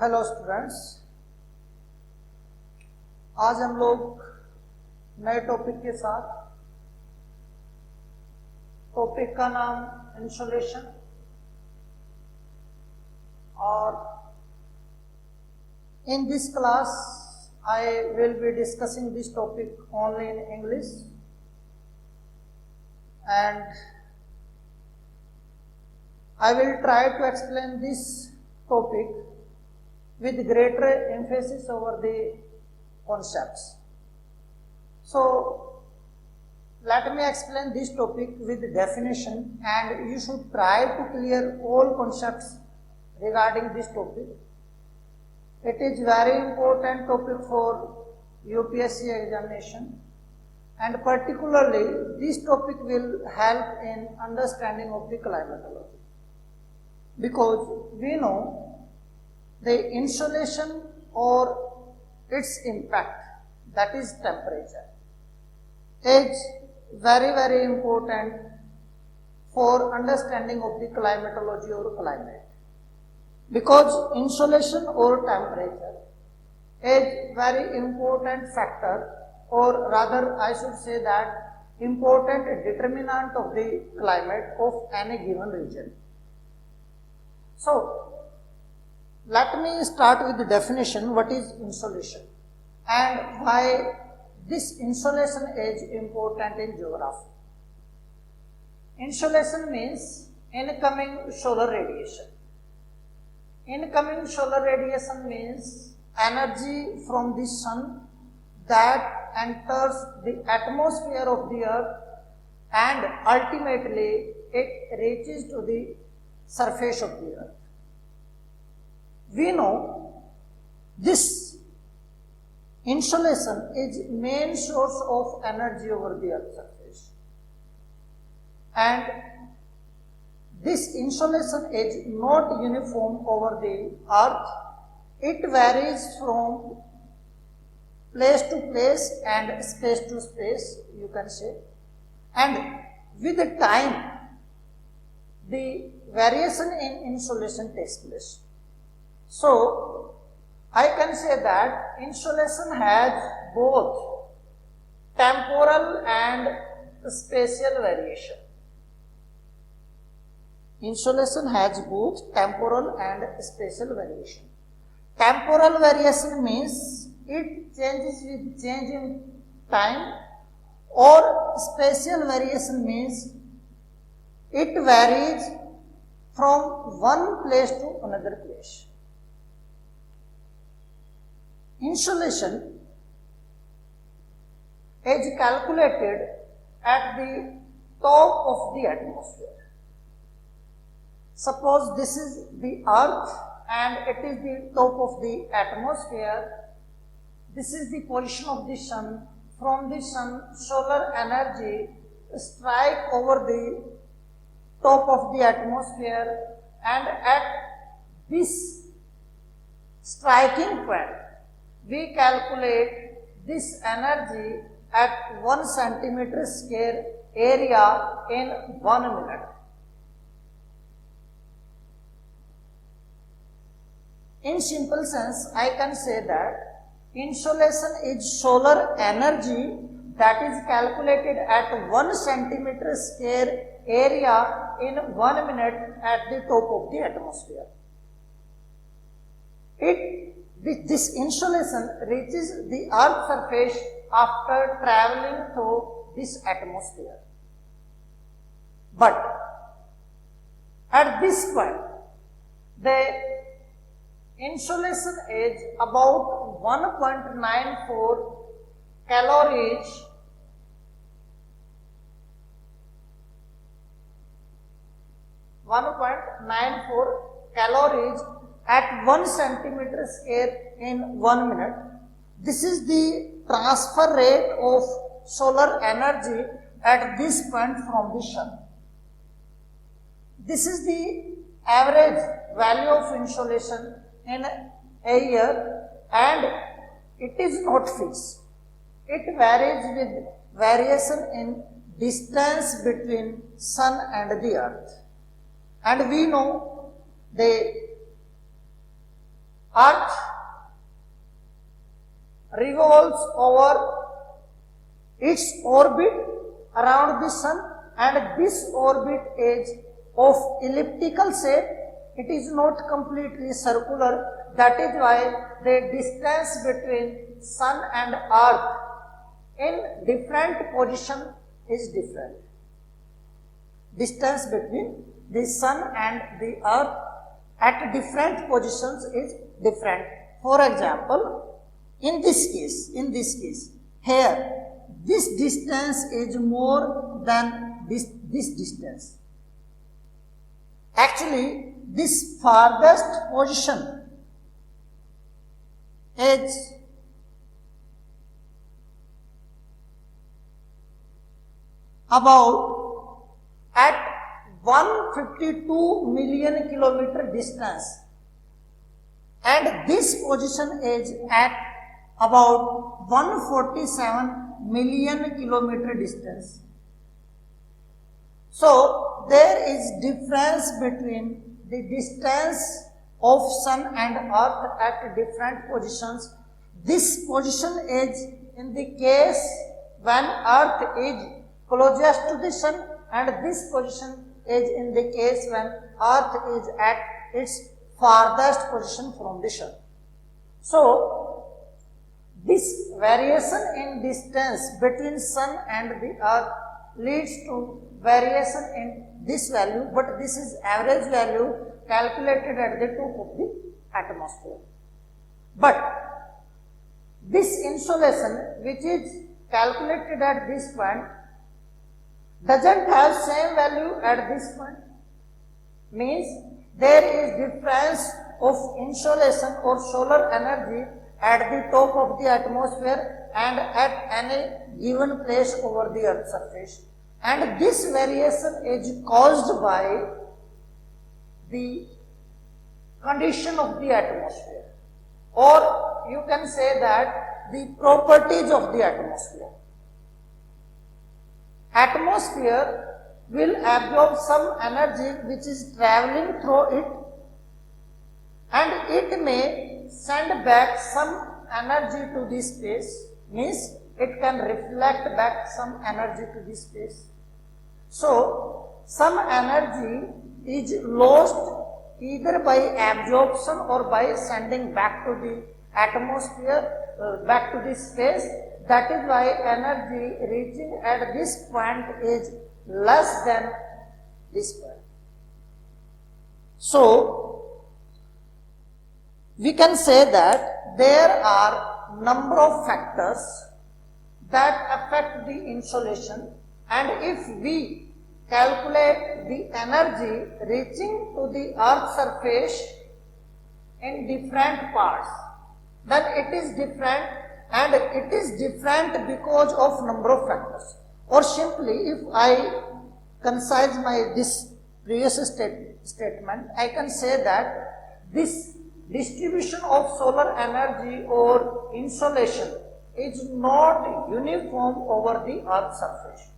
Hello students, आज हम लोग नए टॉपिक के साथ, टॉपिक का नाम इंसुलेशन, और in this class I will be discussing this topic only in English and I will try to explain this topic with greater emphasis over the concepts. So let me explain this topic with definition, and you should try to clear all concepts regarding this topic. It is very important topic for UPSC examination, and particularly this topic will help in understanding of the climatology, because we know the insolation or its impact, that is temperature, is very important for understanding of the climatology or climate, because insolation or temperature is very important factor, or rather I should say that important determinant of the climate of any given region. So let me start with the definition. What is insolation and why this insolation is important in geography? Insolation means incoming solar radiation. Incoming solar radiation means energy from the sun that enters the atmosphere of the earth, and ultimately it reaches to the surface of the earth. We know this insolation is main source of energy over the earth's surface, and this insolation is not uniform over the earth. It varies from place to place and space to space, you can say, and with the time the variation in insolation takes place. So I can say that insolation has both temporal and spatial variation. Insolation has both temporal and spatial variation. Temporal variation means it changes with change in time, or spatial variation means it varies from one place to another place. Insolation is calculated at the top of the atmosphere. Suppose this is the earth and it is the top of the atmosphere. This is the position of the sun. From the sun, solar energy strike over the top of the atmosphere, and at this striking point, we calculate this energy at 1 centimeter square area in 1 minute. In simple sense, I can say that insolation is solar energy that is calculated at 1 centimeter square area in 1 minute at the top of the atmosphere. This insolation reaches the earth's surface after traveling through this atmosphere. But at this point, the insolation is about 1.94 calories at 1 centimeter square in 1 minute. This is the transfer rate of solar energy at this point from the sun. This is the average value of insolation in a year, and it is not fixed. It varies with variation in distance between sun and the earth. And we know the Earth revolves over its orbit around the sun, and this orbit is of elliptical shape. It is not completely circular. That is why the distance between sun and earth in different position is different. Distance between the sun and the earth at different positions is different. For example, in this case, here, this distance is more than this distance. Actually, this farthest position is about at 152 million kilometer distance, and this position is at about 147 million kilometer distance. So there is difference between the distance of sun and earth at different positions. This position is in the case when earth is closest to the sun, and this position is in the case when earth is at its farthest position from the sun. So this variation in distance between sun and the earth leads to variation in this value, but this is average value calculated at the top of the atmosphere. But this insolation, which is calculated at this point, doesn't have same value at this point. Means there is difference of insolation or solar energy at the top of the atmosphere and at any given place over the earth's surface. And this variation is caused by the condition of the atmosphere, or you can say that the properties of the atmosphere. Atmosphere will absorb some energy which is traveling through it, and it may send back some energy to this space, means it can reflect back some energy to this space. So some energy is lost either by absorption or by sending back to the atmosphere, back to this space. That is why energy reaching at this point is less than this point. So we can say that there are number of factors that affect the insolation, and if we calculate the energy reaching to the earth's surface in different parts, then it is different, and it is different because of number of factors. Or simply, if I concise this previous statement, I can say that this distribution of solar energy or insolation is not uniform over the earth's surface.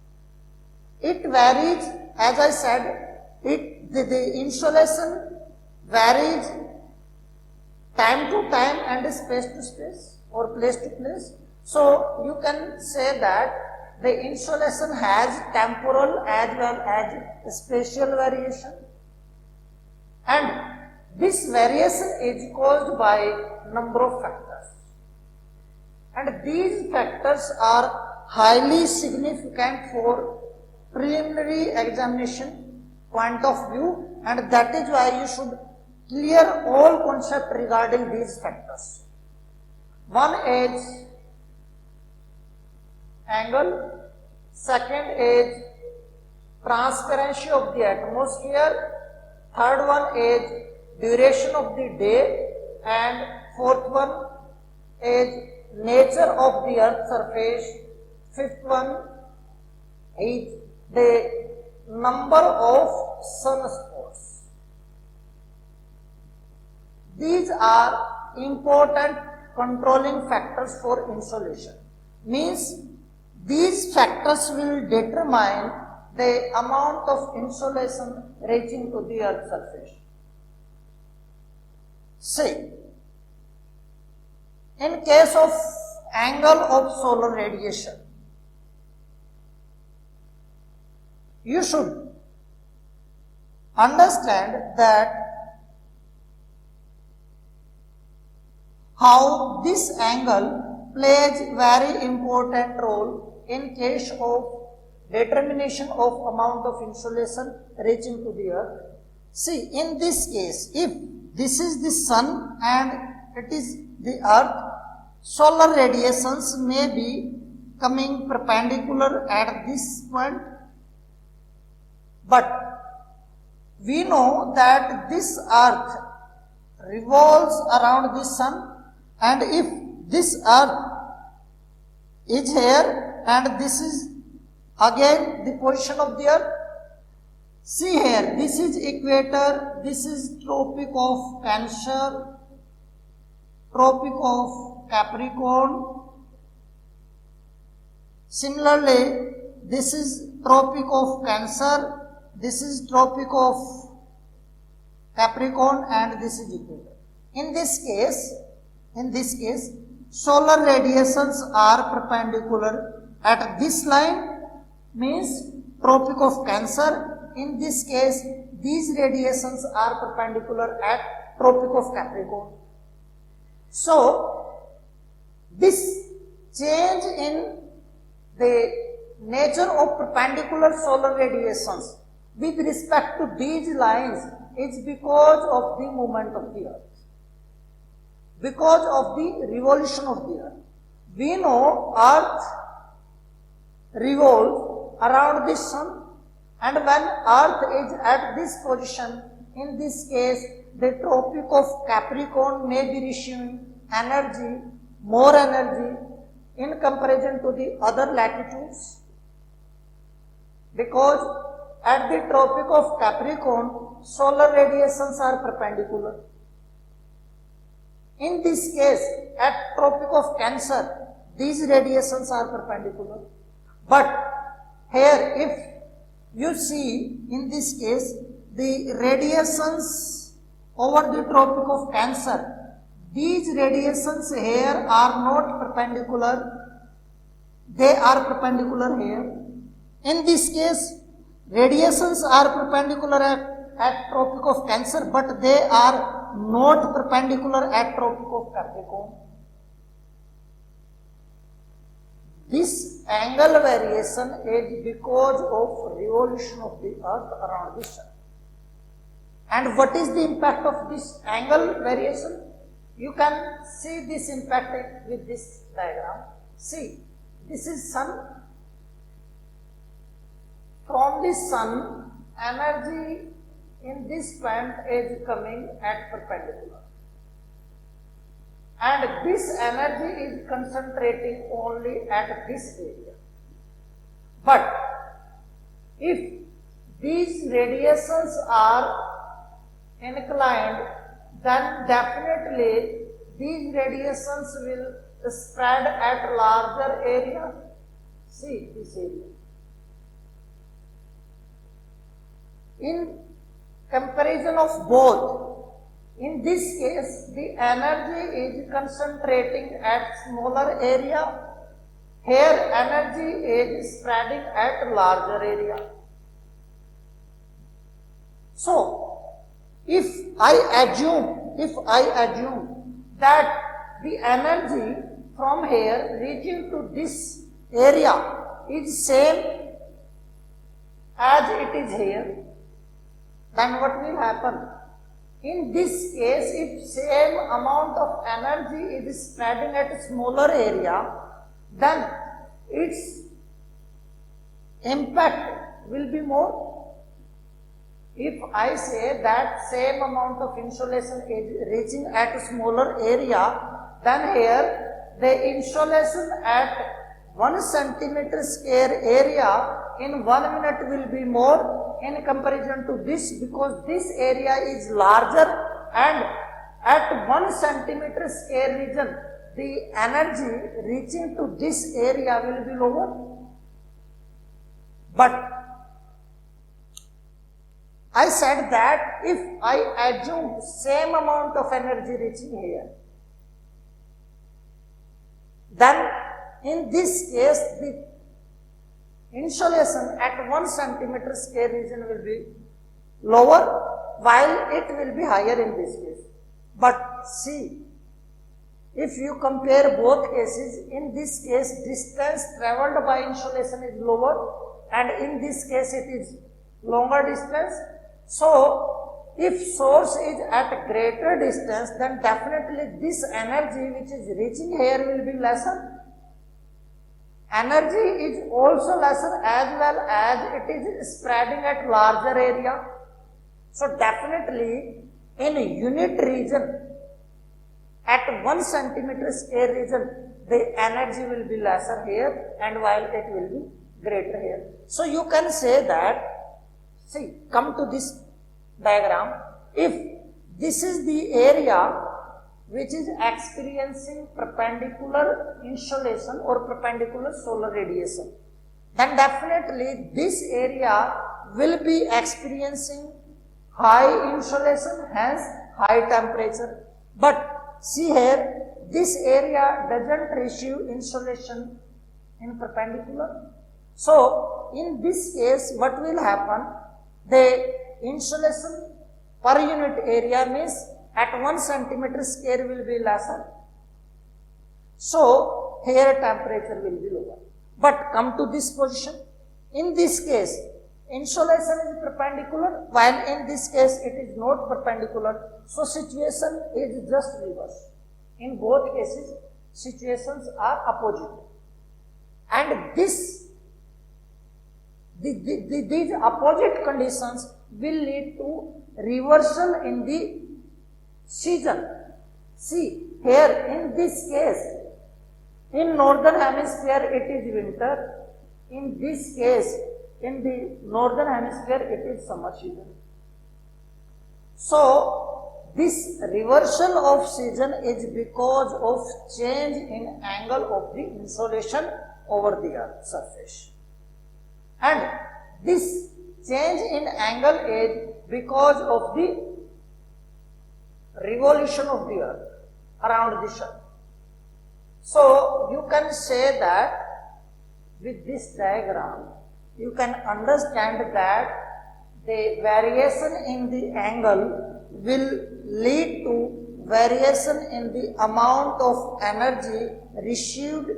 It varies, as I said, the insolation varies time to time and space to space or place to place. So you can say that the insolation has temporal as well as spatial variation, and this variation is caused by number of factors, and these factors are highly significant for preliminary examination point of view, and that is why you should clear all concept regarding these factors. One is angle, second is transparency of the atmosphere, third one is duration of the day, and fourth one is nature of the earth's surface, fifth one is the number of sunspots. These are important controlling factors for insolation. Means these factors will determine the amount of insolation reaching to the earth's surface. Say, In case of angle of solar radiation, you should understand that how this angle plays very important role in case of determination of amount of insolation reaching to the earth. See, in this case, if this is the sun and it is the earth, solar radiations may be coming perpendicular at this point, but we know that this earth revolves around the sun, and if this earth is here and this is again the position of the earth, see here, this is equator, this is Tropic of Cancer, Tropic of Capricorn. Similarly, this is Tropic of Cancer, this is Tropic of Capricorn, and this is equator. In this case, solar radiations are perpendicular at this line, means Tropic of Cancer. In this case, these radiations are perpendicular at Tropic of Capricorn. So, this change in the nature of perpendicular solar radiations with respect to these lines is because of the movement of the earth, because of the revolution of the earth. We know earth revolves around the sun, and when earth is at this position, in this case, the Tropic of Capricorn may be receiving energy, more energy in comparison to the other latitudes, because at the Tropic of Capricorn, solar radiations are perpendicular. In this case, at Tropic of Cancer, these radiations are perpendicular. But here, if you see, in this case, the radiations over the Tropic of Cancer, these radiations here are not perpendicular, they are perpendicular here. In this case, radiations are perpendicular at Tropic of Cancer, but they are not perpendicular at Tropic of Capricorn. This angle variation is because of revolution of the earth around the sun. And what is the impact of this angle variation? You can see this impact with this diagram. See, this is sun. From the sun, energy in this point is coming at perpendicular. And this energy is concentrating only at this area. But if these radiations are inclined, then definitely these radiations will spread at larger area. See this area. In comparison of both, in this case, the energy is concentrating at smaller area. Here, energy is spreading at larger area. So, if I assume that the energy from here reaching to this area is same as it is here, then what will happen? In this case, if same amount of energy is spreading at a smaller area, then its impact will be more. If I say that same amount of insolation is reaching at a smaller area, then here the insolation at 1 centimeter square area in 1 minute will be more in comparison to this, because this area is larger, and at 1 centimeter square region the energy reaching to this area will be lower. But I said that if I assume same amount of energy reaching here, then in this case the insolation at 1 centimeter square region will be lower, while it will be higher in this case. But see, if you compare both cases, in this case distance travelled by insolation is lower, and in this case it is longer distance. So if source is at greater distance, then definitely this energy which is reaching here will be lesser. Energy is also lesser as well as it is spreading at larger area. So definitely in a unit region, at 1 centimeter square region, the energy will be lesser here, and while it will be greater here. So you can say that, see, come to this diagram. If this is the area which is experiencing perpendicular insolation or perpendicular solar radiation, then definitely this area will be experiencing high insolation, hence high temperature. But see here, this area doesn't receive insolation in perpendicular. So in this case, what will happen? The insolation per unit area means at 1 centimeter square will be lesser. So here temperature will be lower. But come to this position. In this case, insolation is perpendicular, while in this case it is not perpendicular. So situation is just reverse. In both cases, situations are opposite. And these opposite conditions will lead to reversal in the season. See, here in this case, in northern hemisphere it is winter. In this case, in the northern hemisphere it is summer season. So this reversal of season is because of change in angle of the insolation over the earth surface. And this change in angle is because of the revolution of the earth around the sun. So you can say that with this diagram, you can understand that the variation in the angle will lead to variation in the amount of energy received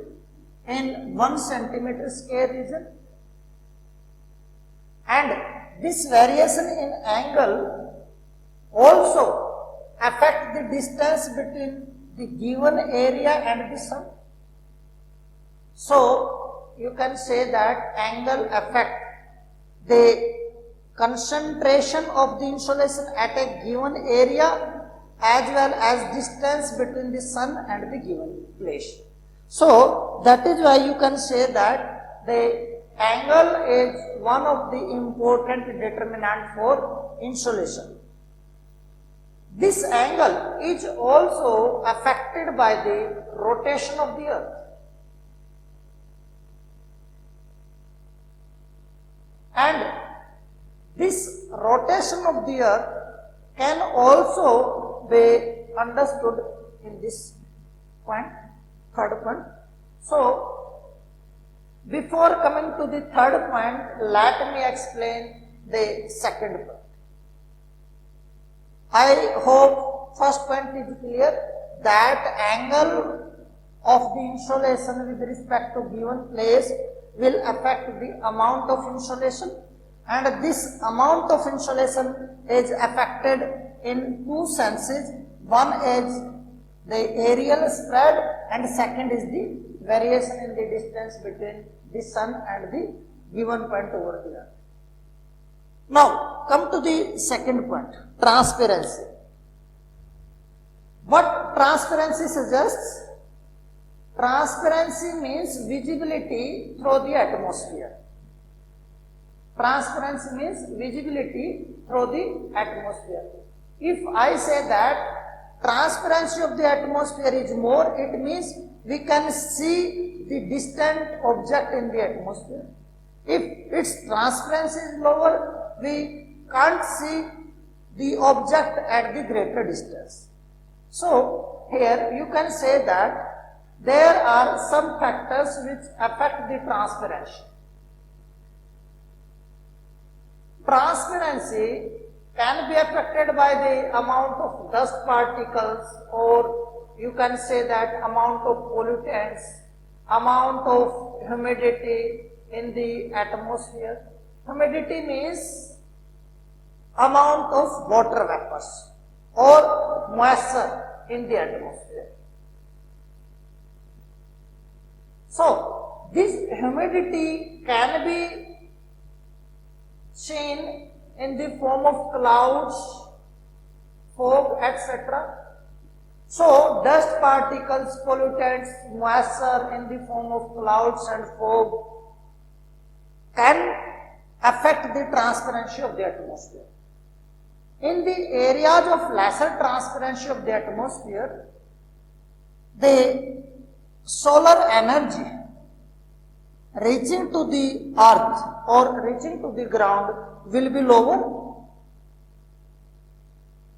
in 1 centimeter square region. And this variation in angle also affect the distance between the given area and the sun. So you can say that angle affect the concentration of the insolation at a given area as well as distance between the sun and the given place. So that is why you can say that the angle is one of the important determinant for insolation. This angle is also affected by the rotation of the earth. And this rotation of the earth can also be understood in this point, third point. So, before coming to the third point, let me explain the second point. I hope first point is clear, that angle of the insolation with respect to given place will affect the amount of insolation, and this amount of insolation is affected in two senses. One is the aerial spread and second is the variation in the distance between the sun and the given point over the earth. Now come to the second point, transparency. What transparency suggests? Transparency means visibility through the atmosphere. Transparency means visibility through the atmosphere. If I say that transparency of the atmosphere is more, it means we can see the distant object in the atmosphere. If its transparency is lower, we can't see the object at the greater distance. So here you can say that there are some factors which affect the transparency. Transparency can be affected by the amount of dust particles, or you can say that amount of pollutants, amount of humidity in the atmosphere. Humidity means amount of water vapors or moisture in the atmosphere. So, this humidity can be seen in the form of clouds, fog, etc. So, dust particles, pollutants, moisture in the form of clouds and fog can affect the transparency of the atmosphere. In the areas of lesser transparency of the atmosphere, the solar energy reaching to the earth or reaching to the ground will be lower.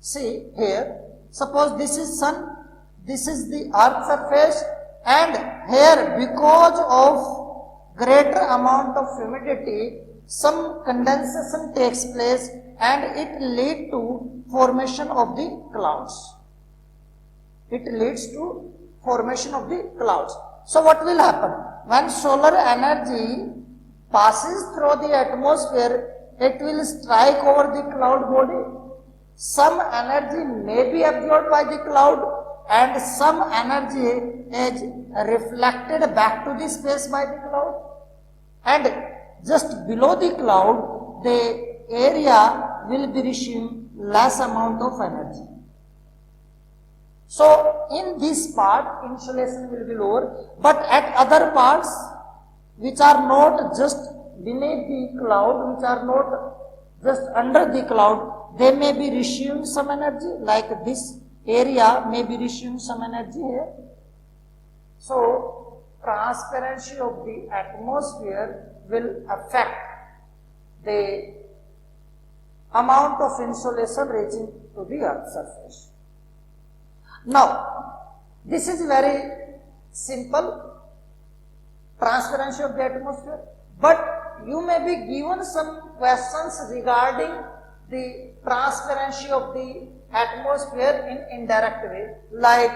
See here, suppose this is sun, this is the earth surface, and here because of greater amount of humidity, some condensation takes place and it leads to formation of the clouds. It leads to formation of the clouds. So what will happen? When solar energy passes through the atmosphere, it will strike over the cloud body. Some energy may be absorbed by the cloud and some energy is reflected back to the space by the cloud. And just below the cloud, the area will be receiving less amount of energy. So, in this part, insolation will be lower, but at other parts, which are not just beneath the cloud, which are not just under the cloud, they may be receiving some energy, like this area may be receiving some energy here. So, transparency of the atmosphere will affect the amount of insolation reaching to the earth's surface. Now, this is very simple, transparency of the atmosphere, but you may be given some questions regarding the transparency of the atmosphere in indirect way, like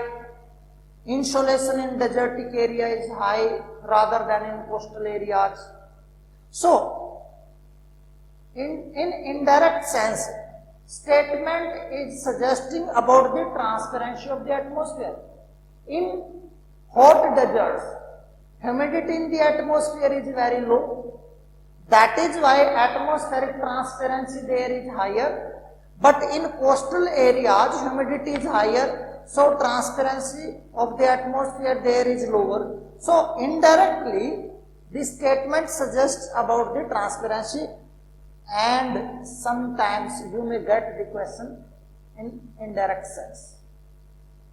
insolation in desertic area is high rather than in coastal areas. So, in indirect sense, statement is suggesting about the transparency of the atmosphere. In hot deserts, humidity in the atmosphere is very low. That is why atmospheric transparency there is higher. But in coastal areas, humidity is higher, so transparency of the atmosphere there is lower. So indirectly, this statement suggests about the transparency, and sometimes you may get the question in indirect sense.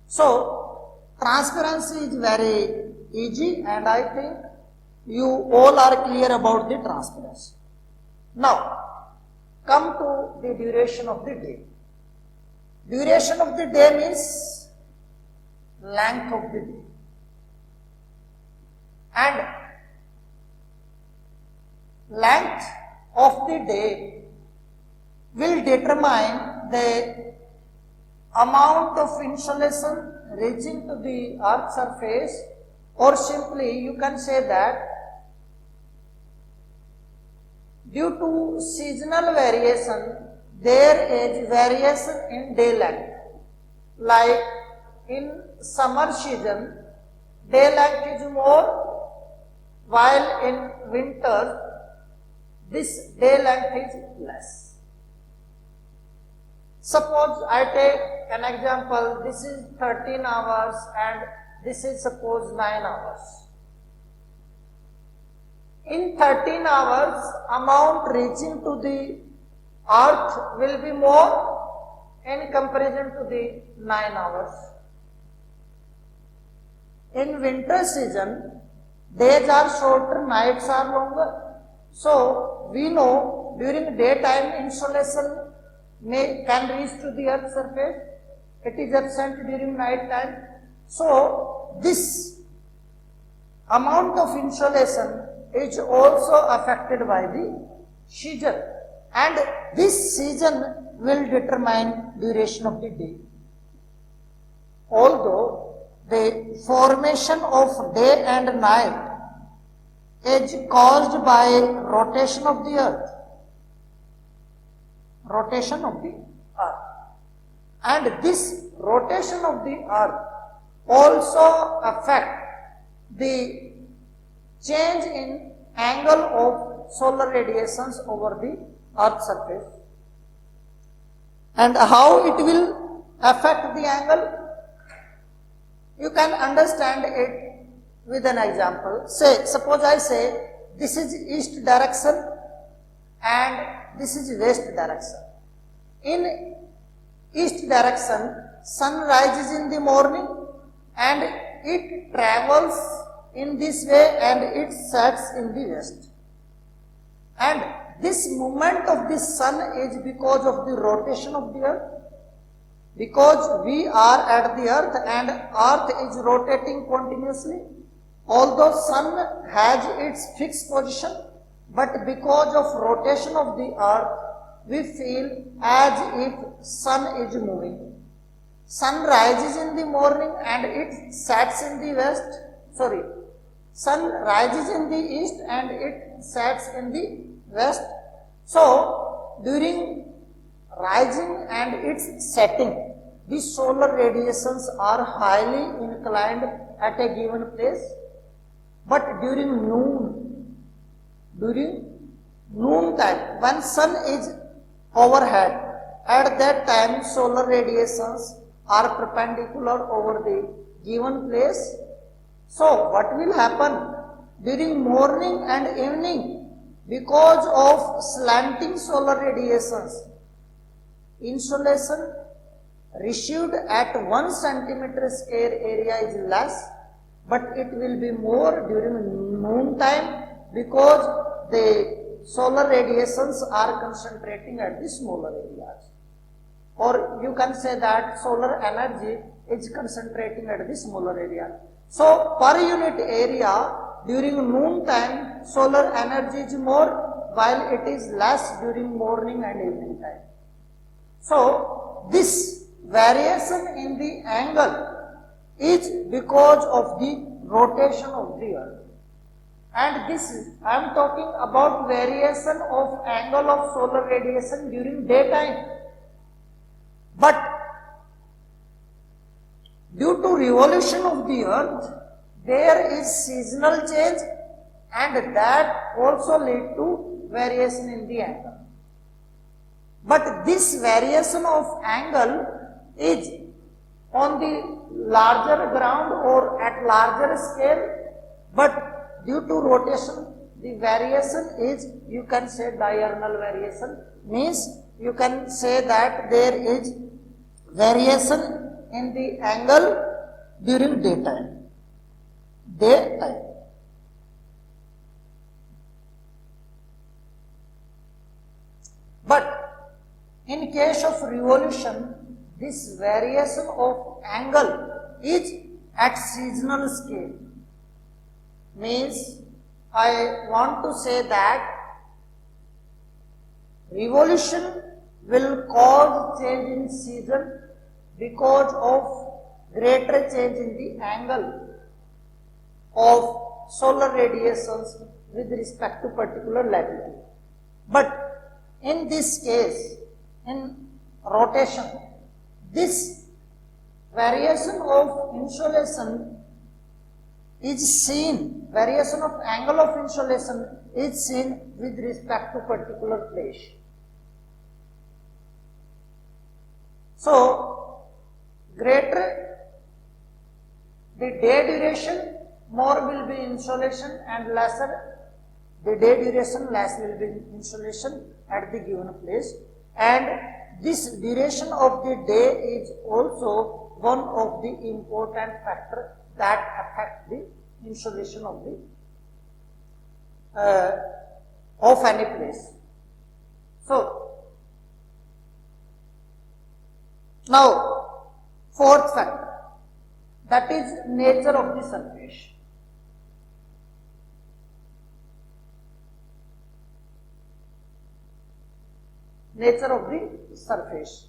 So, transparency is very easy, and I think you all are clear about the transparency. Now, come to the duration of the day. Duration of the day means length of the day. And length of the day will determine the amount of insolation reaching to the earth's surface, or simply you can say that due to seasonal variation, there is variation in day length. Like in summer season, day length is more, while in winter, this day length is less. Suppose I take an example, this is 13 hours and this is suppose 9 hours. In 13 hours, amount reaching to the earth will be more in comparison to the 9 hours. In winter season, days are shorter, nights are longer. So, we know during daytime insolation can reach to the earth's surface. It is absent during night time. So, this amount of insolation is also affected by the season, and this season will determine duration of the day. Although the formation of day and night is caused by rotation of the earth, and this rotation of the earth also affect the change in angle of solar radiations over the earth surface. And how it will affect the angle? You can understand it with an example. Suppose I say this is east direction and this is west direction. In east direction, sun rises in the morning and it travels in this way and it sets in the west. And this movement of the sun is because of the rotation of the earth. Because we are at the earth and earth is rotating continuously. Although sun has its fixed position, but because of rotation of the earth, we feel as if sun is moving. Sun rises in the morning and it sets in the west. Sun rises in the east and it sets in the west. So, during rising and its setting, the solar radiations are highly inclined at a given place. But during noon time, when sun is overhead, at that time solar radiations are perpendicular over the given place. So what will happen during morning and evening? Because of slanting solar radiations, insolation received at 1 centimeter square area is less, but it will be more during noon time because the solar radiations are concentrating at the smaller areas. Or you can say that solar energy is concentrating at the smaller area. So per unit area during noon time solar energy is more while it is less during morning and evening time. So this variation in the angle is because of the rotation of the earth. And I am talking about variation of angle of solar radiation during daytime. But due to revolution of the earth, there is seasonal change and that also lead to variation in the angle. But this variation of angle is on the larger ground or at larger scale, but due to rotation, the variation is, you can say, diurnal variation, means you can say that there is variation in the angle during daytime. But in case of revolution, this variation of angle is at seasonal scale. Means I want to say that revolution will cause change in season because of greater change in the angle of solar radiations with respect to particular latitude. But in this case, in rotation, this variation of insolation is seen, variation of angle of insolation is seen with respect to particular place. So, greater the day duration, more will be insolation, and lesser the day duration, less will be insolation at the given place. And this duration of the day is also one of the important factors that affect the insolation of any place. So, now fourth factor, that is nature of the surface. nature of the surface.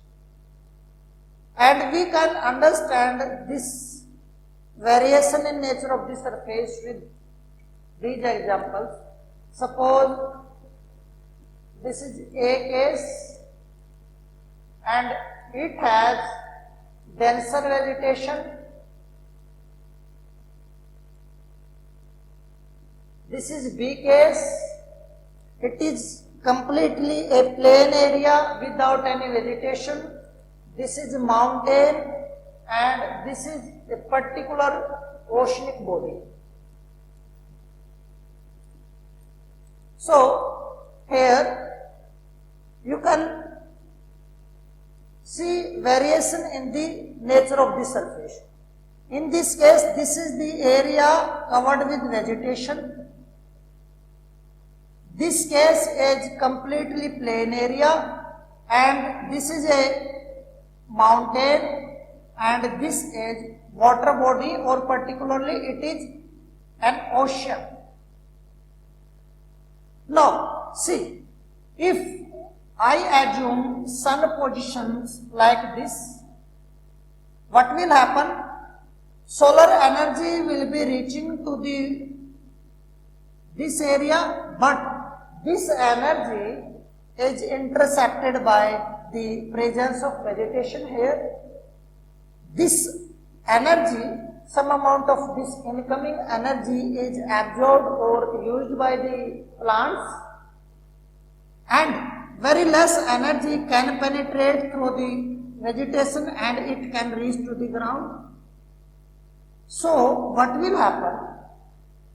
And we can understand this variation in nature of the surface with these examples. Suppose this is a case and it has denser vegetation. This is B case. It is completely a plain area without any vegetation. This is mountain and this is a particular oceanic body. So, here you can see variation in the nature of the surface. In this case, this is the area covered with vegetation. This case is completely plain area and this is a mountain and this is water body, or particularly it is an ocean. Now, see, if I assume sun positions like this, what will happen? Solar energy will be reaching to this area, but this energy is intercepted by the presence of vegetation here. This energy, some amount of this incoming energy is absorbed or used by the plants, and very less energy can penetrate through the vegetation and it can reach to the ground. So, what will happen?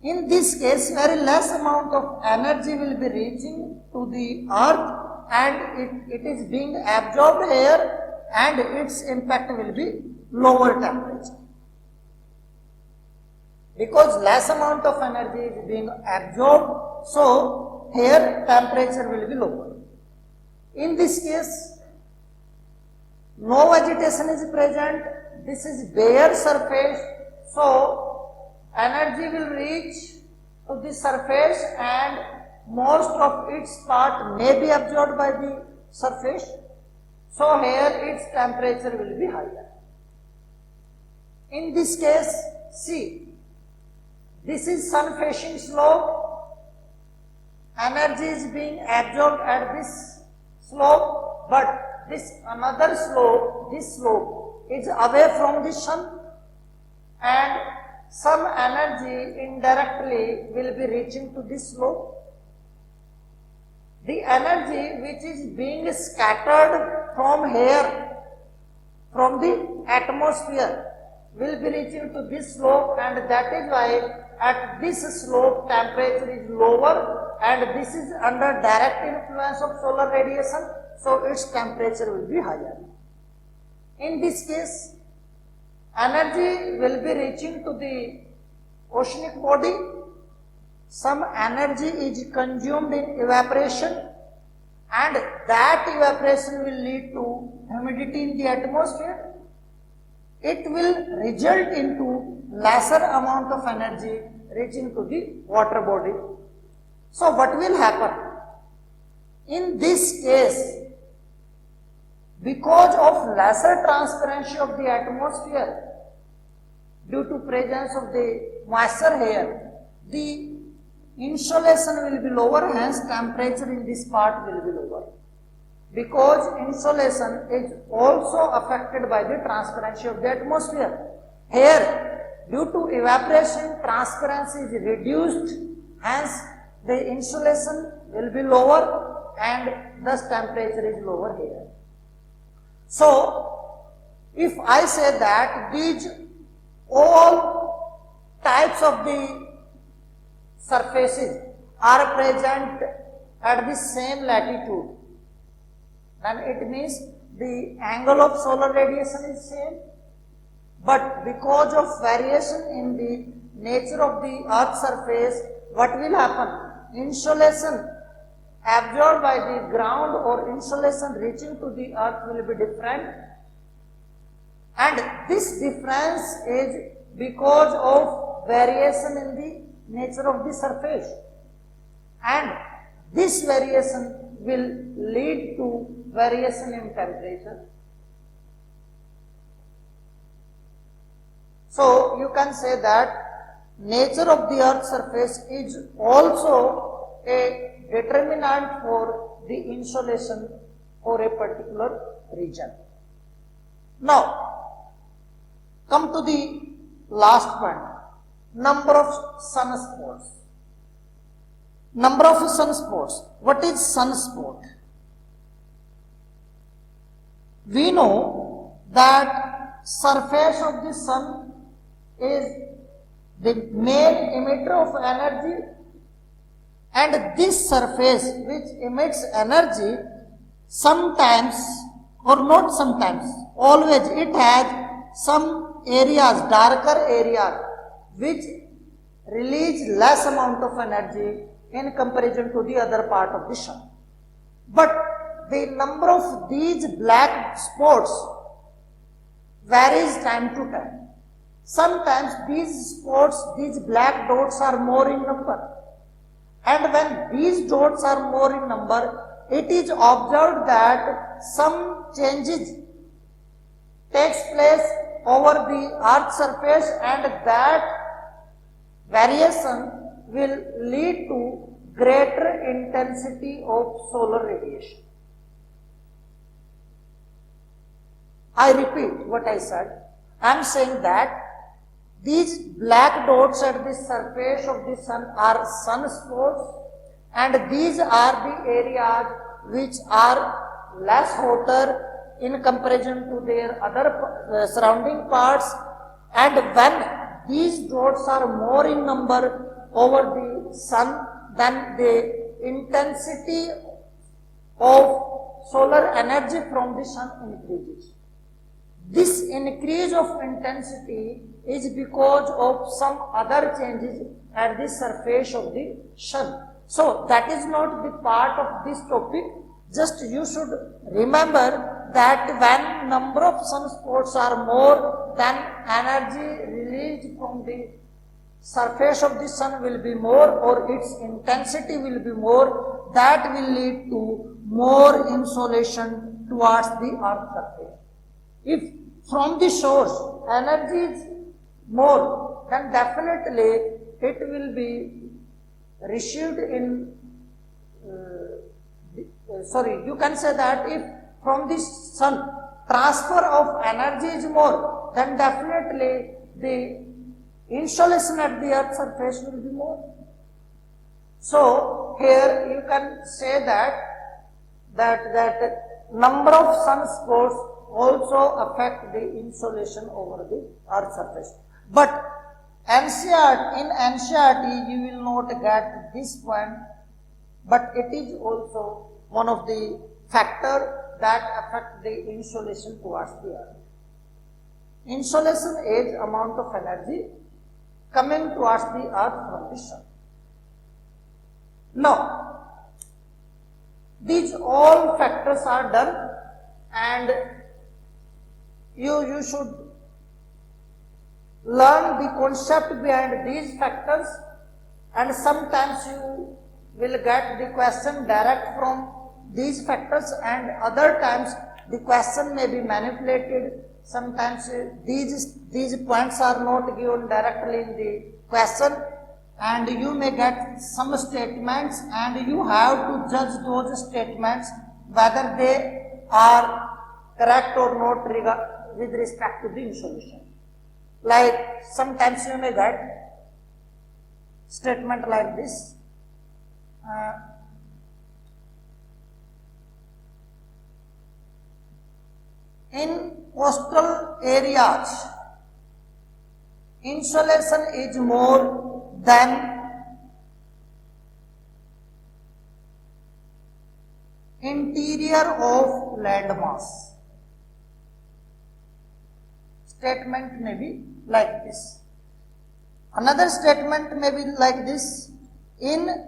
In this case, very less amount of energy will be reaching to the earth and it is being absorbed here and its impact will be lower temperature. Because less amount of energy is being absorbed, so here temperature will be lower. In this case, no vegetation is present, this is bare surface, so energy will reach to the surface and most of its part may be absorbed by the surface, so here its temperature will be higher. In this case, see, this is sun facing slope, energy is being absorbed at this slope, but this another slope, this slope is away from the sun and some energy indirectly will be reaching to this slope. The energy which is being scattered from here, from the atmosphere, will be reaching to this slope, and that is why at this slope temperature is lower and this is under direct influence of solar radiation, so its temperature will be higher. In this case, energy will be reaching to the oceanic body, some energy is consumed in evaporation and that evaporation will lead to humidity in the atmosphere. It will result into lesser amount of energy reaching to the water body. So what will happen? In this case, because of lesser transparency of the atmosphere due to presence of the moisture here, the insolation will be lower, hence temperature in this part will be lower. Because insolation is also affected by the transparency of the atmosphere. Here, due to evaporation, transparency is reduced, hence the insolation will be lower and thus temperature is lower here. So, if I say that these all types of the surfaces are present at the same latitude, then it means the angle of solar radiation is same, but because of variation in the nature of the earth's surface, what will happen? Insolation absorbed by the ground or insolation reaching to the earth will be different, and this difference is because of variation in the nature of the surface, and this variation will lead to variation in temperature. So you can say that nature of the earth's surface is also a determinant for the insolation for a particular region. Now, come to the last point, number of sunspots. Number of sunspots. What is sunspot? We know that surface of the sun is the main emitter of energy, and this surface which emits energy sometimes or not sometimes, always it has some areas, darker areas which release less amount of energy in comparison to the other part of the sun. But the number of these black spots varies time to time. Sometimes these spots, these black dots are more in number. And when these dots are more in number, it is observed that some changes takes place over the earth's surface, and that variation will lead to greater intensity of solar radiation. I repeat what I said. I am saying that these black dots at the surface of the sun are sunspots, and these are the areas which are less hotter in comparison to their other surrounding parts, and when these dots are more in number over the sun, then the intensity of solar energy from the sun increases. This increase of intensity is because of some other changes at the surface of the sun. So that is not the part of this topic. Just you should remember that when number of sunspots are more, then energy released from the surface of the sun will be more, or its intensity will be more. That will lead to more insolation towards the earth's surface. If from the source energy is more, then definitely it will be received in, you can say that if from the sun transfer of energy is more, then definitely the insolation at the earth's surface will be more. So here you can say that number of sunspots also affect the insolation over the earth's surface. But in NCERT you will not get this point, but it is also one of the factors that affect the insolation towards the earth. Insolation is amount of energy coming towards the earth from the sun. Now, these all factors are done, and you should learn the concept behind these factors, and sometimes you will get the question direct from these factors, and other times the question may be manipulated. Sometimes these points are not given directly in the question, and you may get some statements, and you have to judge those statements whether they are correct or not with respect to the insolation. Like sometimes you may get statement like this. In coastal areas, insolation is more than interior of landmass. Statement may be like this. Another statement may be like this. In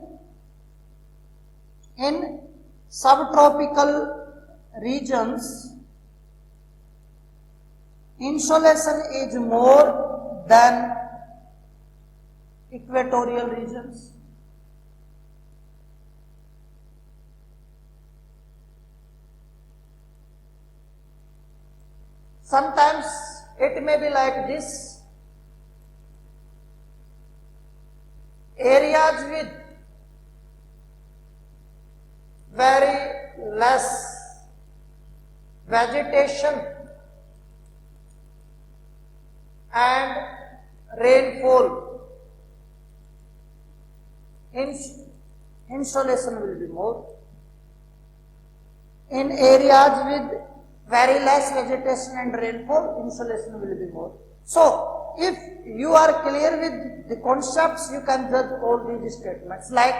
subtropical regions, insolation is more than equatorial regions. Sometimes it may be like this. Areas with very less vegetation and rainfall, insolation will be more. In areas with very less vegetation and rainfall, insolation will be more. So, if you are clear with the concepts, you can judge all these statements. Like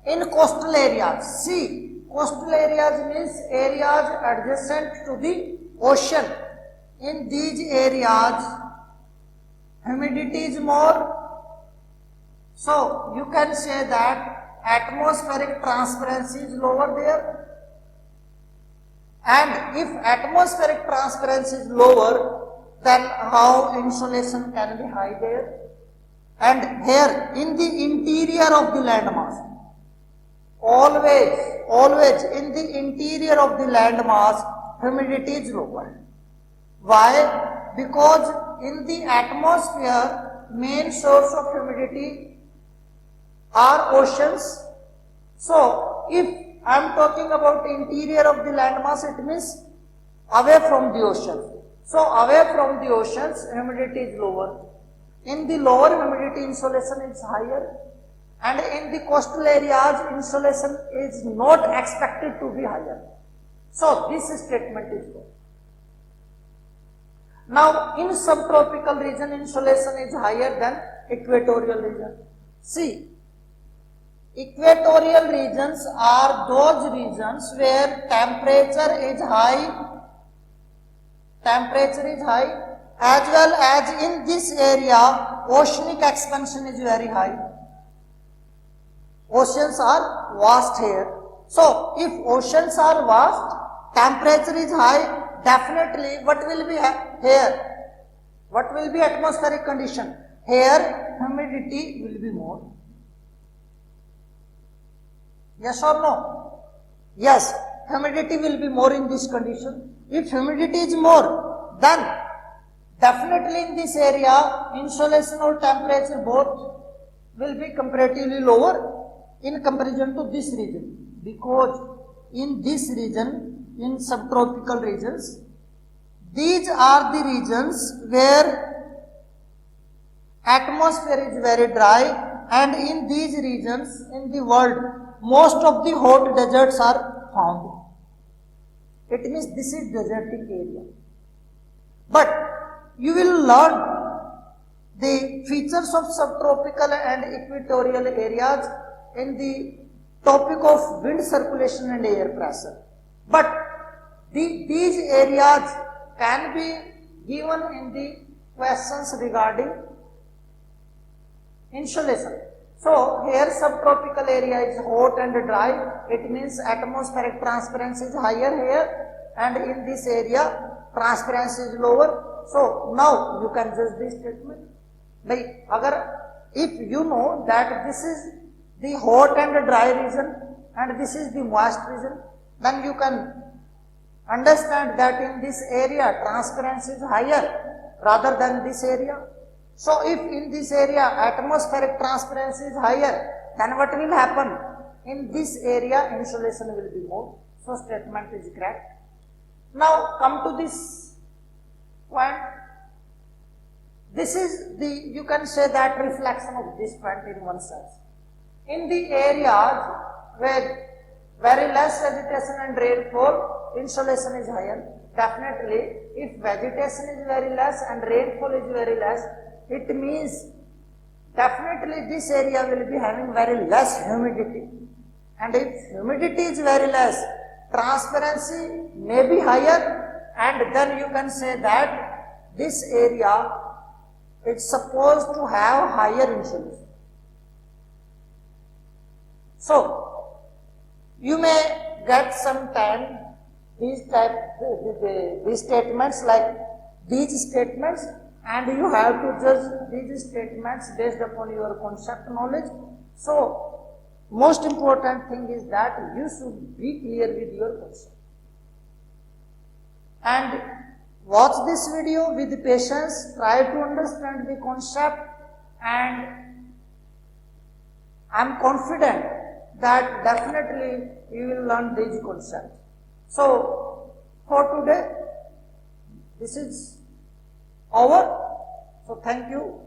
in coastal areas, see, coastal areas means areas adjacent to the ocean. In these areas, humidity is more. So, you can say that atmospheric transparency is lower there. And if atmospheric transparency is lower, then how insolation can be high there? And here in the interior of the landmass, always in the interior of the landmass, humidity is lower. Why? Because in the atmosphere, main source of humidity are oceans. So, if I am talking about interior of the landmass, it means away from the ocean. So, away from the oceans, humidity is lower. In the lower humidity, insolation is higher. And in the coastal areas, insolation is not expected to be higher. So, this statement is good. Now, in subtropical region, insolation is higher than equatorial region. See, equatorial regions are those regions where temperature is high, as well as in this area, oceanic expansion is very high. Oceans are vast here. So, if oceans are vast, temperature is high, definitely what will be here? What will be atmospheric condition? Here, humidity will be more. Yes or no? Yes, humidity will be more in this condition. If humidity is more, then definitely in this area, insolation or temperature both will be comparatively lower in comparison to this region. Because in this region, in subtropical regions, these are the regions where atmosphere is very dry, and in these regions in the world, most of the hot deserts are found. It means this is desertic area. But you will learn the features of subtropical and equatorial areas in the topic of wind circulation and air pressure. But these areas can be given in the questions regarding insolation. So, here subtropical area is hot and dry, it means atmospheric transparency is higher here, and in this area transparency is lower. So, now you can judge this statement. If you know that this is the hot and dry region and this is the moist region, then you can understand that in this area transparency is higher rather than this area. So, if in this area atmospheric transparency is higher, then what will happen? In this area insolation will be more. So, statement is correct. Now, come to this point. This is the, you can say that reflection of this point in one sense. In the areas where very less vegetation and rainfall, insolation is higher. Definitely, if vegetation is very less and rainfall is very less, it means definitely this area will be having very less humidity. And if humidity is very less, transparency may be higher, and then you can say that this area is supposed to have higher insolation. So, you may get some time these statements like these statements, and you have to judge these statements based upon your concept knowledge. So, most important thing is that you should be clear with your concept. And watch this video with patience, try to understand the concept, and I am confident that definitely you will learn these concepts. So, for today, this is over. So, thank you.